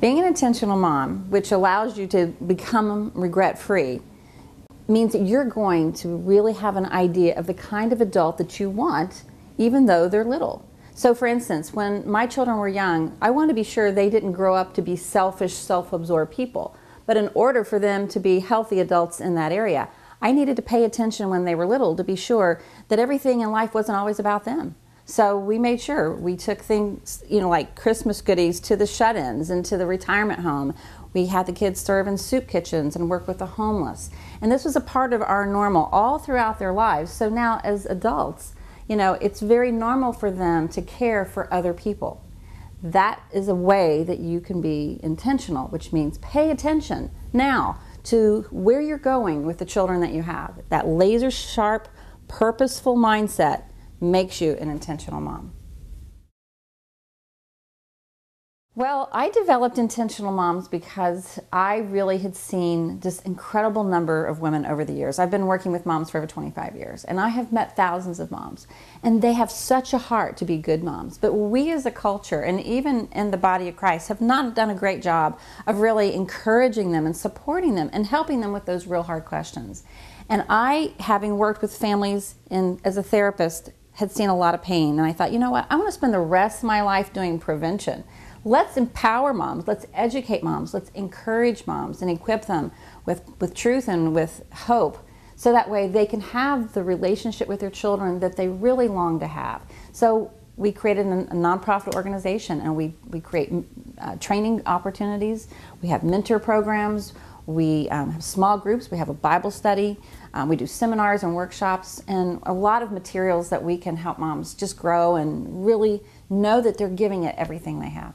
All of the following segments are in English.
Being an intentional mom, which allows you to become regret-free, means that you're going to really have an idea of the kind of adult that you want, even though they're little. So for instance, when my children were young, I wanted to be sure they didn't grow up to be selfish, self-absorbed people. But in order for them to be healthy adults in that area, I needed to pay attention when they were little to be sure that everything in life wasn't always about them. So we made sure we took things, like Christmas goodies to the shut-ins and to the retirement home. We had the kids serve in soup kitchens and work with the homeless. And this was a part of our normal all throughout their lives. So now as adults, it's very normal for them to care for other people. That is a way that you can be intentional, which means pay attention now to where you're going with the children that you have. That laser sharp, purposeful mindset makes you an intentional mom. Well, I developed Intentional Moms because I really had seen this incredible number of women over the years. I've been working with moms for over 25 years, and I have met thousands of moms, and they have such a heart to be good moms. But we as a culture, and even in the body of Christ, have not done a great job of really encouraging them and supporting them and helping them with those real hard questions. And I, having worked with families as a therapist, had seen a lot of pain, and I thought, you know what, I want to spend the rest of my life doing prevention. Let's empower moms, let's educate moms, let's encourage moms and equip them with truth and with hope, so that way they can have the relationship with their children that they really long to have. So we created a nonprofit organization, and we create training opportunities, we have mentor programs, we have small groups, we have a Bible study, we do seminars and workshops, and a lot of materials that we can help moms just grow and really know that they're giving it everything they have.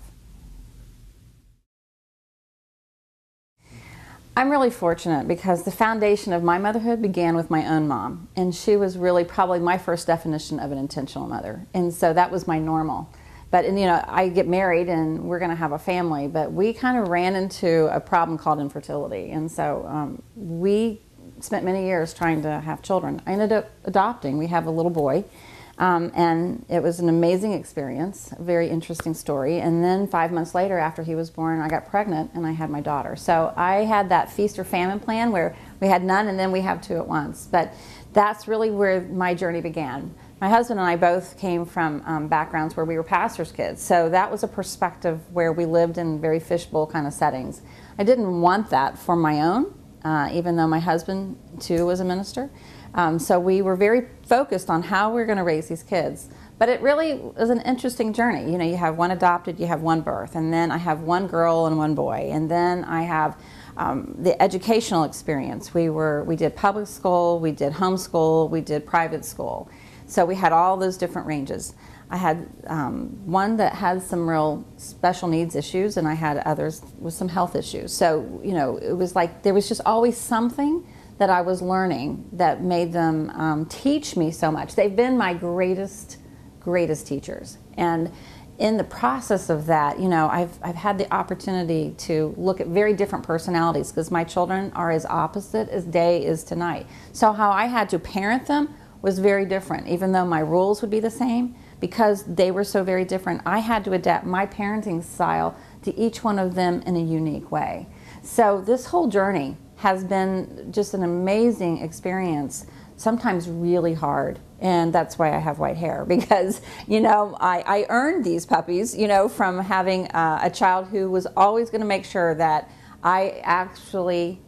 I'm really fortunate because the foundation of my motherhood began with my own mom, and she was really probably my first definition of an intentional mother, and so that was my normal. But I get married and we're going to have a family, but we kind of ran into a problem called infertility, and so we spent many years trying to have children. I ended up adopting. We have a little boy, and it was an amazing experience, a very interesting story. And then 5 months later, after he was born, I got pregnant and I had my daughter. So I had that feast or famine plan where we had none and then we have two at once. But that's really where my journey began. My husband and I both came from backgrounds where we were pastors' kids, so that was a perspective where we lived in very fishbowl kind of settings. I didn't want that for my own, even though my husband too was a minister. So we were very focused on how we're going to raise these kids. But it really was an interesting journey. You have one adopted, you have one birth, and then I have one girl and one boy, and then I have the educational experience. We did public school, we did homeschool, we did private school. So we had all those different ranges. I had one that had some real special needs issues, and I had others with some health issues. So, it was like there was just always something that I was learning that made them teach me so much. They've been my greatest teachers. And in the process of that, I've had the opportunity to look at very different personalities, because my children are as opposite as day is to night. So how I had to parent them was very different, even though my rules would be the same. Because they were so very different, I had to adapt my parenting style to each one of them in a unique way. So this whole journey has been just an amazing experience, sometimes really hard. And that's why I have white hair, because, I earned these puppies, from having a child who was always going to make sure that I actually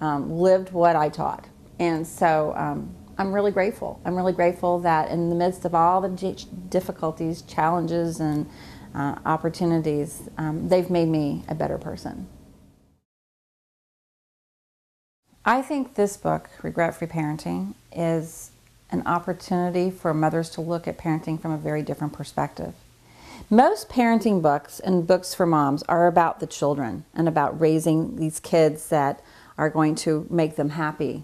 lived what I taught. And so I'm really grateful. I'm really grateful that in the midst of all the difficulties, challenges, and opportunities, they've made me a better person. I think this book, Regret-Free Parenting, is an opportunity for mothers to look at parenting from a very different perspective. Most parenting books and books for moms are about the children and about raising these kids that are going to make them happy.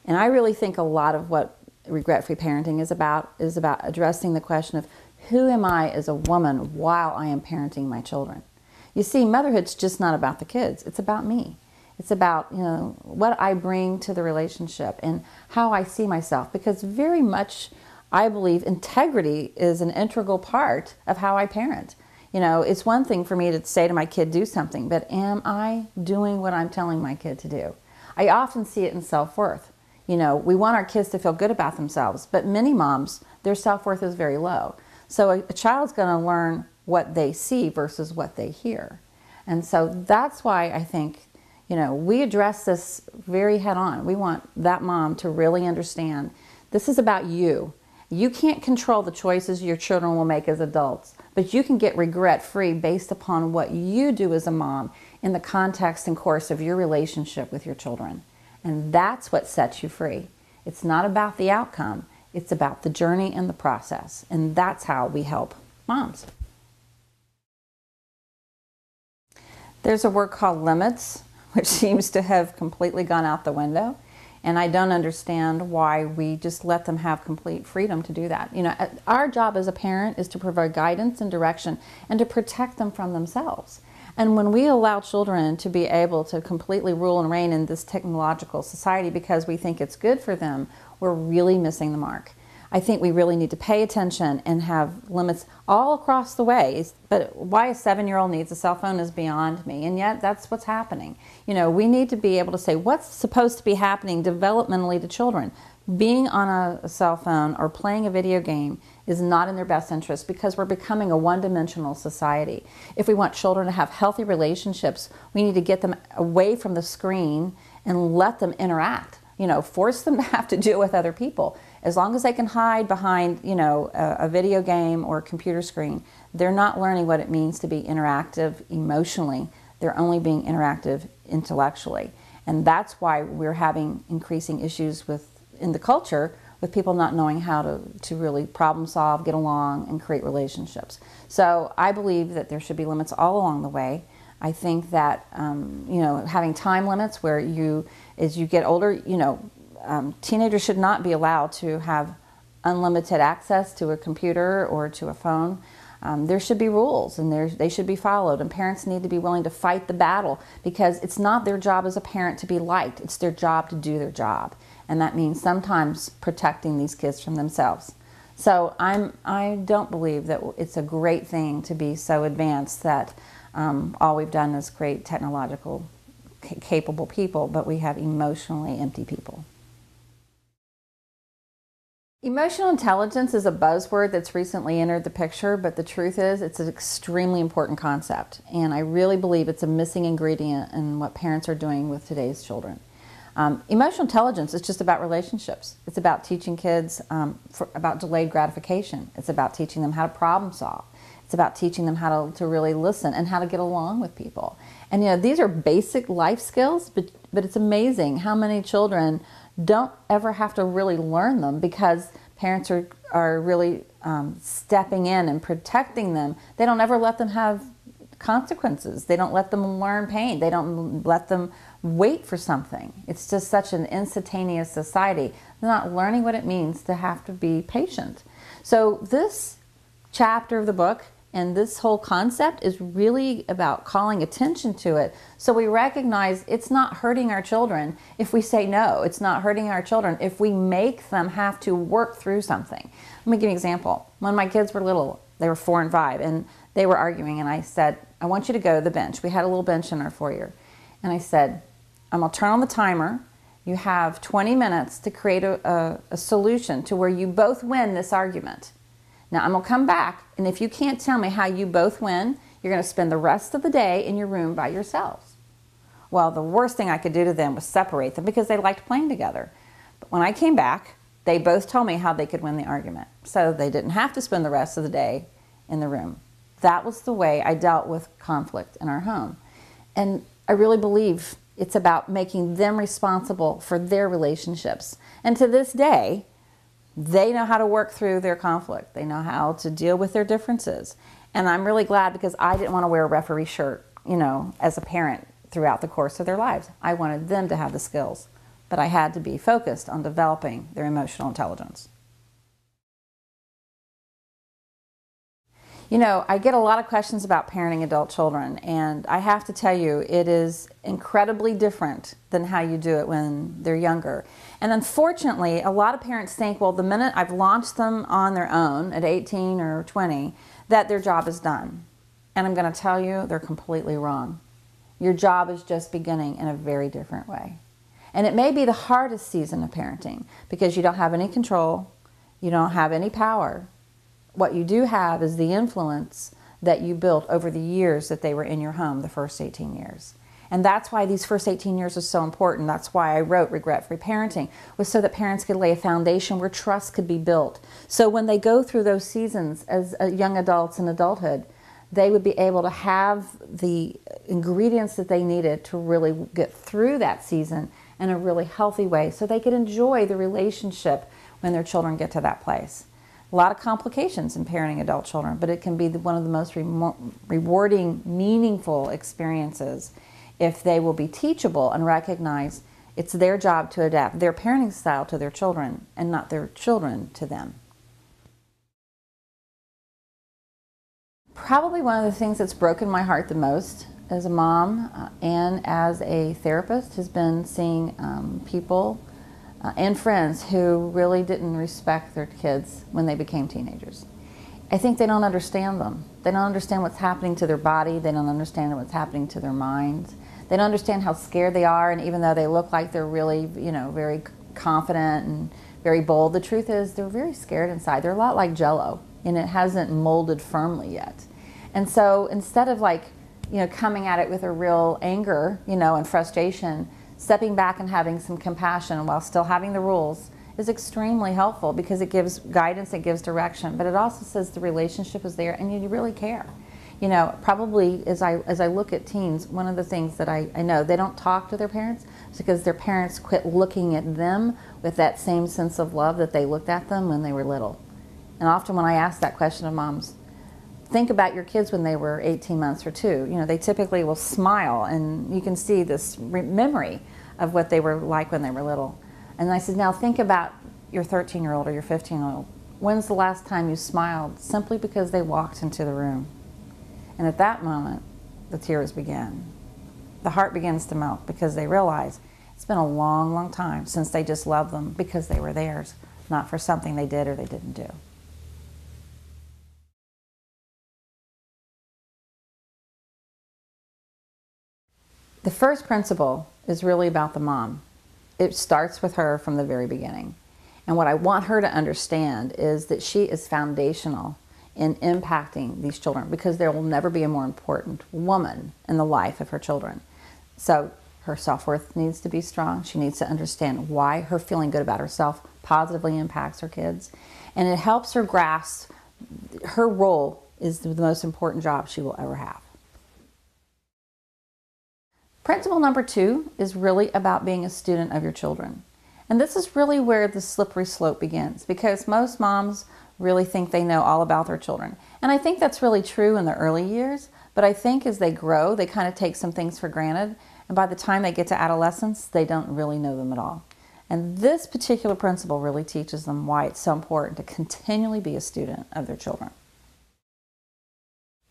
And I really think a lot of what regret-free parenting is about addressing the question of who am I as a woman while I am parenting my children. You see, motherhood's just not about the kids, it's about me. It's about, what I bring to the relationship and how I see myself, because very much I believe integrity is an integral part of how I parent. You know, it's one thing for me to say to my kid, do something, but am I doing what I'm telling my kid to do? I often see it in self-worth. You know, we want our kids to feel good about themselves, but many moms, their self-worth is very low. So a child's going to learn what they see versus what they hear. And so that's why I think, you know, we address this very head on. We want that mom to really understand this is about you. You can't control the choices your children will make as adults, but you can get regret-free based upon what you do as a mom in the context and course of your relationship with your children. And that's what sets you free. It's not about the outcome. It's about the journey and the process. And that's how we help moms. There's a word called limits, which seems to have completely gone out the window. And I don't understand why we just let them have complete freedom to do that. You know, our job as a parent is to provide guidance and direction and to protect them from themselves. And when we allow children to be able to completely rule and reign in this technological society because we think it's good for them, we're really missing the mark. I think we really need to pay attention and have limits all across the way. But why a 7-year-old needs a cell phone is beyond me, and yet that's what's happening. You know, we need to be able to say what's supposed to be happening developmentally to children. Being on a cell phone or playing a video game is not in their best interest because we're becoming a one-dimensional society. If we want children to have healthy relationships, we need to get them away from the screen and let them interact. You know, force them to have to deal with other people. As long as they can hide behind, you know, a video game or a computer screen, they're not learning what it means to be interactive emotionally. They're only being interactive intellectually. And that's why we're having increasing issues in the culture with people not knowing how to really problem solve, get along, and create relationships. So I believe that there should be limits all along the way. I think that, you know, having time limits where as you get older, you know, teenagers should not be allowed to have unlimited access to a computer or to a phone. There should be rules, and they should be followed, and parents need to be willing to fight the battle because it's not their job as a parent to be liked. It's their job to do their job, and that means sometimes protecting these kids from themselves. So I don't believe that it's a great thing to be so advanced that all we've done is create technological capable people, but we have emotionally empty people. Emotional intelligence is a buzzword that's recently entered the picture, but the truth is it's an extremely important concept, and I really believe it's a missing ingredient in what parents are doing with today's children. Emotional intelligence is just about relationships. It's about teaching kids about delayed gratification. It's about teaching them how to problem solve. It's about teaching them how to really listen and how to get along with people. And you know, these are basic life skills, but it's amazing how many children don't ever have to really learn them because parents are really stepping in and protecting them. They don't ever let them have consequences. They don't let them learn pain. They don't let them wait for something. It's just such an instantaneous society. They're not learning what it means to have to be patient. So this chapter of the book and this whole concept is really about calling attention to it so we recognize it's not hurting our children if we say no. It's not hurting our children if we make them have to work through something. Let me give you an example. When my kids were little, they were 4 and 5, and they were arguing, and I said, I want you to go to the bench. We had a little bench in our foyer. And I said, I'm going to turn on the timer. You have 20 minutes to create a solution to where you both win this argument. Now I'm going to come back, and if you can't tell me how you both win, you're going to spend the rest of the day in your room by yourselves. Well, the worst thing I could do to them was separate them because they liked playing together. But when I came back, they both told me how they could win the argument. So they didn't have to spend the rest of the day in the room. That was the way I dealt with conflict in our home. And I really believe it's about making them responsible for their relationships. And to this day, they know how to work through their conflict. They know how to deal with their differences. And I'm really glad because I didn't want to wear a referee shirt, you know, as a parent throughout the course of their lives. I wanted them to have the skills, but I had to be focused on developing their emotional intelligence. You know, I get a lot of questions about parenting adult children, and I have to tell you, it is incredibly different than how you do it when they're younger. And unfortunately, a lot of parents think, well, the minute I've launched them on their own at 18 or 20, that their job is done. And I'm going to tell you, they're completely wrong. Your job is just beginning in a very different way. And it may be the hardest season of parenting because you don't have any control, you don't have any power. What you do have is the influence that you built over the years that they were in your home, the first 18 years. And that's why these first 18 years are so important. That's why I wrote Regret-Free Parenting, was so that parents could lay a foundation where trust could be built. So when they go through those seasons as young adults in adulthood, they would be able to have the ingredients that they needed to really get through that season in a really healthy way so they could enjoy the relationship when their children get to that place. A lot of complications in parenting adult children, but it can be one of the most rewarding, meaningful experiences if they will be teachable and recognize it's their job to adapt their parenting style to their children and not their children to them. Probably one of the things that's broken my heart the most as a mom and as a therapist has been seeing people and friends who really didn't respect their kids when they became teenagers. I think they don't understand them. They don't understand what's happening to their body. They don't understand what's happening to their minds. They don't understand how scared they are, and even though they look like they're really, very confident and very bold, the truth is they're very scared inside. They're a lot like Jell-O, and it hasn't molded firmly yet. And so instead of coming at it with a real anger, and frustration, stepping back and having some compassion while still having the rules is extremely helpful because it gives guidance, it gives direction, but it also says the relationship is there and you really care. Probably as I look at teens, one of the things that I know, they don't talk to their parents because their parents quit looking at them with that same sense of love that they looked at them when they were little. And often when I ask that question of moms, think about your kids when they were 18 months or 2. They typically will smile and you can see this memory of what they were like when they were little. And I said, now think about your 13-year-old or your 15-year-old. When's the last time you smiled simply because they walked into the room? And at that moment, the tears begin. The heart begins to melt because they realize it's been a long, long time since they just loved them because they were theirs, not for something they did or they didn't do. The first principle is really about the mom. It starts with her from the very beginning. And what I want her to understand is that she is foundational in impacting these children because there will never be a more important woman in the life of her children. So her self-worth needs to be strong. She needs to understand why her feeling good about herself positively impacts her kids. And it helps her grasp her role is the most important job she will ever have. Principle number 2 is really about being a student of your children. And this is really where the slippery slope begins because most moms really think they know all about their children. And I think that's really true in the early years, but I think as they grow, they kind of take some things for granted. And by the time they get to adolescence, they don't really know them at all. And this particular principle really teaches them why it's so important to continually be a student of their children.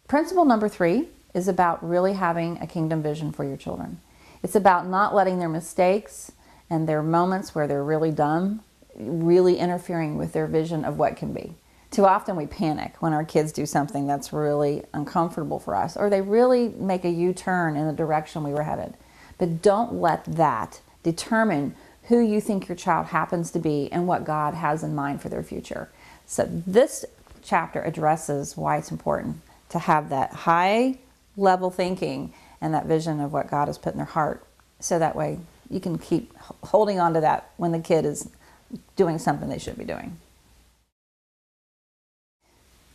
Principle number 3 is about really having a kingdom vision for your children. It's about not letting their mistakes and their moments where they're really dumb really interfering with their vision of what can be. Too often we panic when our kids do something that's really uncomfortable for us or they really make a U-turn in the direction we were headed. But don't let that determine who you think your child happens to be and what God has in mind for their future. So this chapter addresses why it's important to have that high level thinking and that vision of what God has put in their heart so that way you can keep holding on to that when the kid is doing something they should be doing.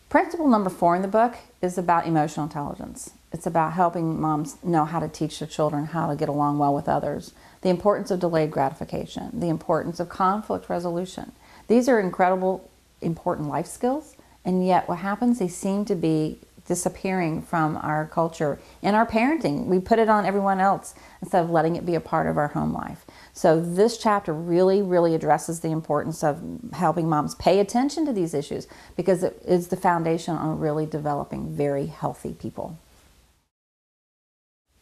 Principle number 4 in the book is about emotional intelligence. It's about helping moms know how to teach their children how to get along well with others, the importance of delayed gratification, the importance of conflict resolution. These are incredible, important life skills, and yet what happens, they seem to be disappearing from our culture. In our parenting, we put it on everyone else instead of letting it be a part of our home life. So this chapter really, really addresses the importance of helping moms pay attention to these issues because it is the foundation on really developing very healthy people.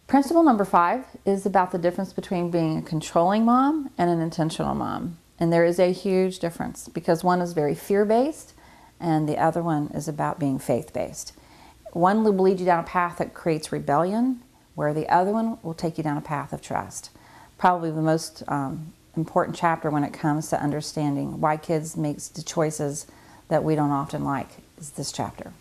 Principle number 5 is about the difference between being a controlling mom and an intentional mom. And there is a huge difference because one is very fear-based and the other one is about being faith-based. One will lead you down a path that creates rebellion, where the other one will take you down a path of trust. Probably the most important chapter when it comes to understanding why kids make the choices that we don't often like is this chapter.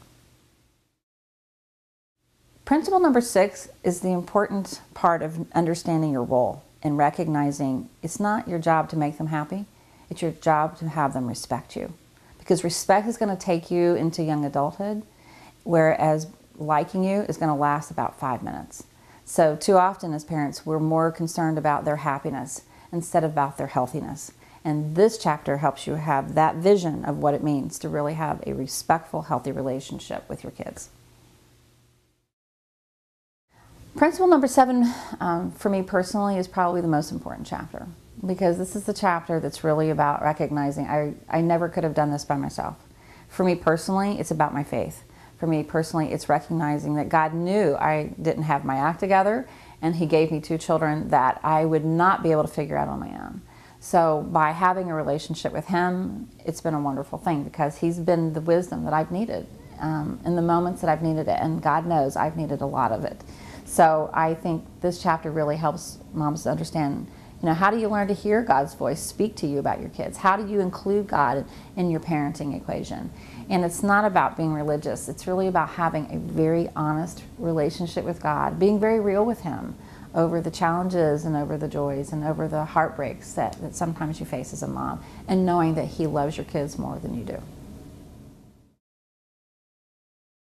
Principle number 6 is the important part of understanding your role and recognizing it's not your job to make them happy, it's your job to have them respect you. Because respect is going to take you into young adulthood, whereas liking you is going to last about 5 minutes. So too often as parents, we're more concerned about their happiness instead of about their healthiness. And this chapter helps you have that vision of what it means to really have a respectful, healthy relationship with your kids. Principle number 7, for me personally, is probably the most important chapter, because this is the chapter that's really about recognizing I never could have done this by myself. For me personally, it's about my faith. For me personally, it's recognizing that God knew I didn't have my act together, and He gave me 2 children that I would not be able to figure out on my own. So by having a relationship with Him, it's been a wonderful thing, because He's been the wisdom that I've needed in the moments that I've needed it, and God knows I've needed a lot of it. So I think this chapter really helps moms to understand, how do you learn to hear God's voice speak to you about your kids? How do you include God in your parenting equation? And it's not about being religious. It's really about having a very honest relationship with God, being very real with Him over the challenges and over the joys and over the heartbreaks that sometimes you face as a mom, and knowing that He loves your kids more than you do.